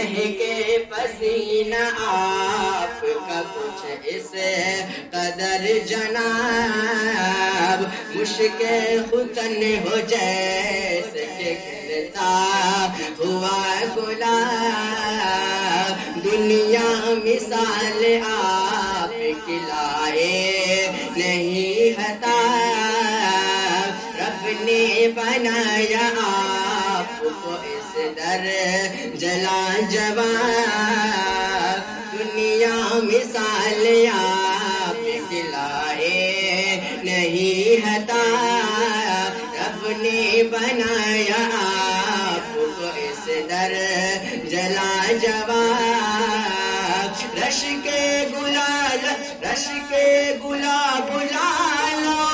مہکے پسینہ آپ کا کچھ اس قدر جناب، مشک ختن ہو جیسے کہ کھلتا ہوا گلاب، دنیا مثال آپ کی لائے نہیں ہتا، رب نے بنایا آپ کو اس در جلا جواب، دنیا مثال آپ کی لائے نہیں ہتا، رب نے بنایا آپ کو اس در جلا جواب، رش کے گلال گلالو